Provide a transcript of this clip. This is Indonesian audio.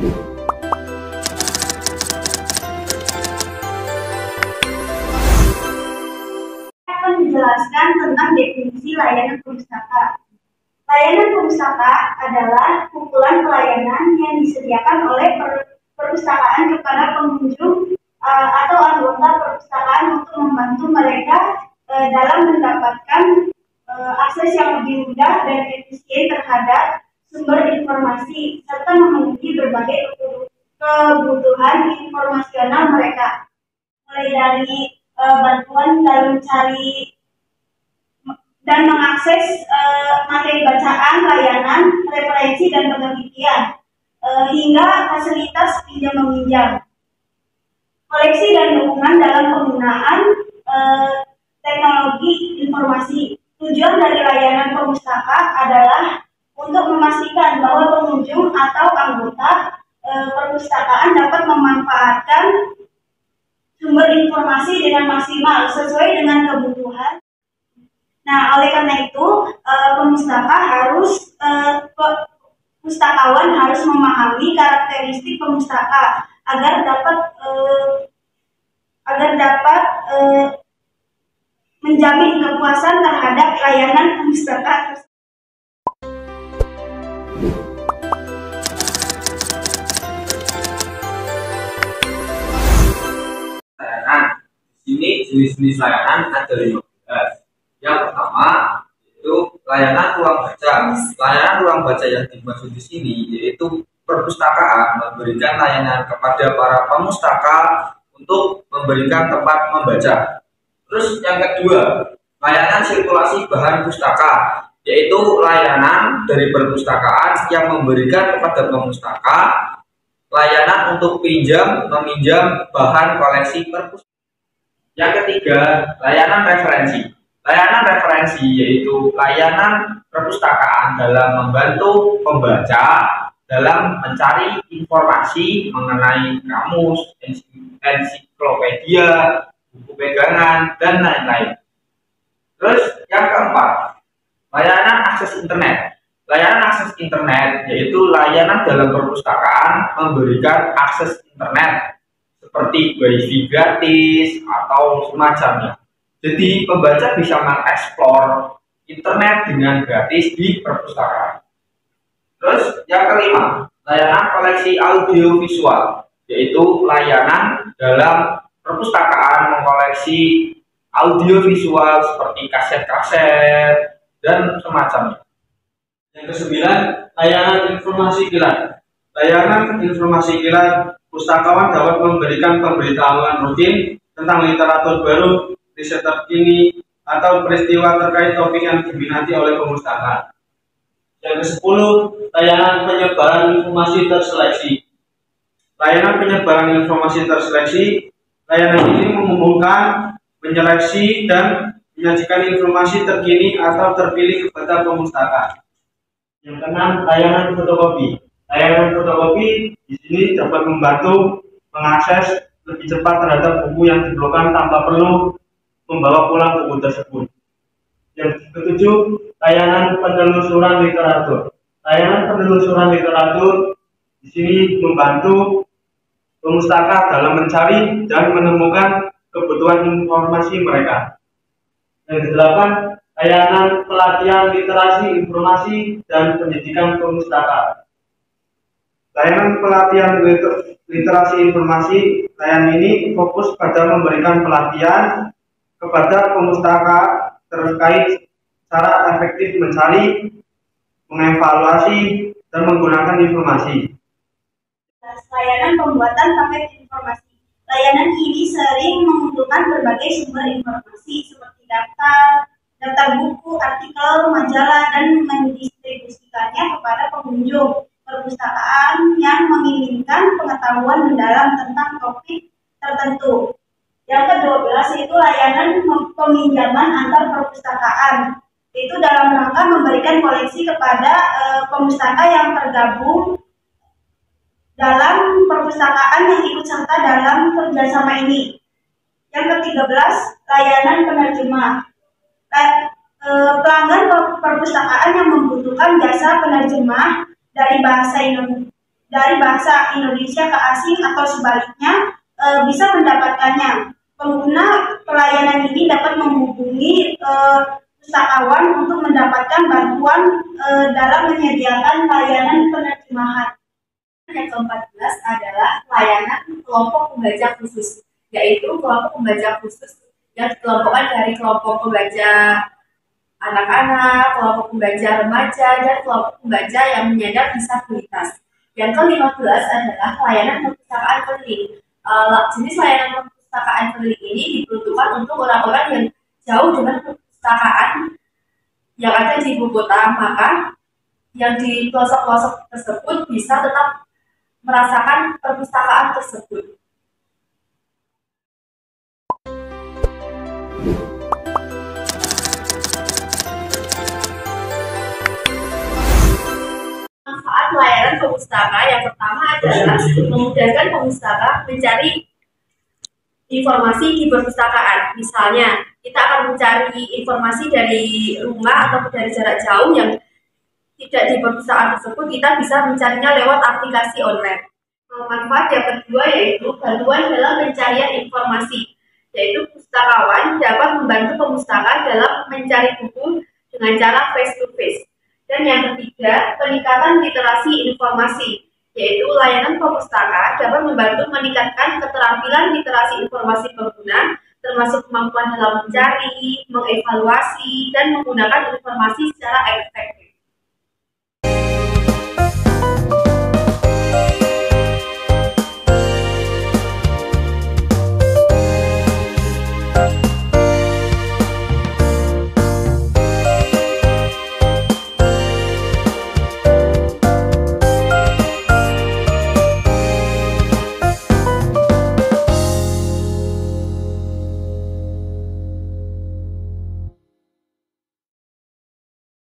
Akan menjelaskan tentang definisi layanan perpustaka. Layanan perpustaka adalah kumpulan pelayanan yang disediakan oleh perpustakaan kepada pengunjung atau anggota perpustakaan untuk membantu mereka dalam mendapatkan akses yang lebih mudah dan efisien terhadap sumber informasi serta memenuhi berbagai kebutuhan informasional mereka, mulai dari bantuan dalam mencari dan mengakses materi bacaan, layanan, referensi, dan penelitian, hingga fasilitas pinjam meminjam, koleksi dan dukungan dalam penggunaan teknologi informasi. Tujuan dari layanan perpustaka adalah untuk memastikan bahwa pengunjung atau anggota perpustakaan dapat memanfaatkan sumber informasi dengan maksimal sesuai dengan kebutuhan. Nah, oleh karena itu, pustakawan harus memahami karakteristik pemustaka agar dapat menjamin kepuasan terhadap layanan pemustaka tersebut. Ini jenis-jenis layanan ada 15. Yang pertama yaitu layanan ruang baca. Layanan ruang baca yang dimaksud di sini yaitu perpustakaan memberikan layanan kepada para pemustaka untuk memberikan tempat membaca. Terus yang kedua, layanan sirkulasi bahan pustaka, yaitu layanan dari perpustakaan yang memberikan kepada pemustaka layanan untuk meminjam bahan koleksi perpustakaan. Yang ketiga, layanan referensi. Layanan referensi yaitu layanan perpustakaan dalam membantu pembaca dalam mencari informasi mengenai kamus, ensiklopedia, buku pegangan, dan lain-lain. Terus yang keempat, layanan akses internet. Layanan akses internet yaitu layanan dalam perpustakaan memberikan akses internet seperti wifi gratis atau semacamnya. Jadi pembaca bisa mengeksplor internet dengan gratis di perpustakaan. Terus yang kelima, layanan koleksi audio visual, yaitu layanan dalam perpustakaan mengkoleksi audio visual seperti kaset-kaset dan semacamnya. Yang kesembilan, layanan informasi kilat. Layanan informasi kilat, pustakawan dapat memberikan pemberitahuan rutin tentang literatur baru, riset terkini, atau peristiwa terkait topik yang diminati oleh pemustaka. Yang ke-10, layanan penyebaran informasi terseleksi. Layanan penyebaran informasi terseleksi, layanan ini menghubungkan, menyeleksi, dan menyajikan informasi terkini atau terpilih kepada pemustaka. Yang keenam, layanan fotokopi. Layanan fotokopi di sini dapat membantu mengakses lebih cepat terhadap buku yang diperlukan tanpa perlu membawa pulang buku tersebut. Yang ketujuh, layanan penelusuran literatur. Layanan penelusuran literatur di sini membantu pemustaka dalam mencari dan menemukan kebutuhan informasi mereka. Yang kedelapan, layanan pelatihan literasi informasi dan pendidikan pemustaka. Layanan pelatihan literasi informasi, layanan ini fokus pada memberikan pelatihan kepada pemustaka terkait cara efektif mencari, mengevaluasi, dan menggunakan informasi. Layanan pembuatan paket informasi. Layanan ini sering mengumpulkan berbagai sumber informasi seperti daftar buku, artikel, majalah, dan mendistribusikannya kepada pengunjung perpustakaan yang menginginkan pengetahuan mendalam tentang topik tertentu. Yang ke-12 yaitu layanan peminjaman antar perpustakaan. Itu dalam rangka memberikan koleksi kepada pemustaka yang tergabung dalam perpustakaan yang ikut serta dalam kerjasama ini. Yang ke-13, layanan penerjemah. Pelanggan perpustakaan yang membutuhkan jasa penerjemah dari dari bahasa Indonesia ke asing atau sebaliknya bisa mendapatkannya. Pengguna pelayanan ini dapat menghubungi pustakawan untuk mendapatkan bantuan dalam menyediakan layanan penerjemahan. Yang ke-14 adalah layanan kelompok pembaca khusus, yaitu kelompok pembaca khusus yang dikelompokkan dari kelompok pembaca anak-anak, kelompok pembaca remaja, dan kelompok pembaca yang menyandang disabilitas. Yang ke-15 adalah layanan perpustakaan keliling. Jenis layanan perpustakaan keliling ini diperuntukkan untuk orang-orang yang jauh dengan perpustakaan yang ada di ibu kota, maka yang di pelosok-pelosok tersebut bisa tetap merasakan perpustakaan tersebut. Manfaat layanan pemustaka yang pertama adalah memudahkan pemustaka mencari informasi di perpustakaan. Misalnya, kita akan mencari informasi dari rumah atau dari jarak jauh yang tidak di perpustakaan tersebut, kita bisa mencarinya lewat aplikasi online. Manfaat yang kedua yaitu bantuan dalam pencarian informasi, yaitu pustakawan dapat membantu pemustaka dalam mencari buku dengan cara face to face. Dan yang ketiga, peningkatan literasi informasi, yaitu layanan pemustaka dapat membantu meningkatkan keterampilan literasi informasi pengguna, termasuk kemampuan dalam mencari, mengevaluasi, dan menggunakan informasi secara efektif.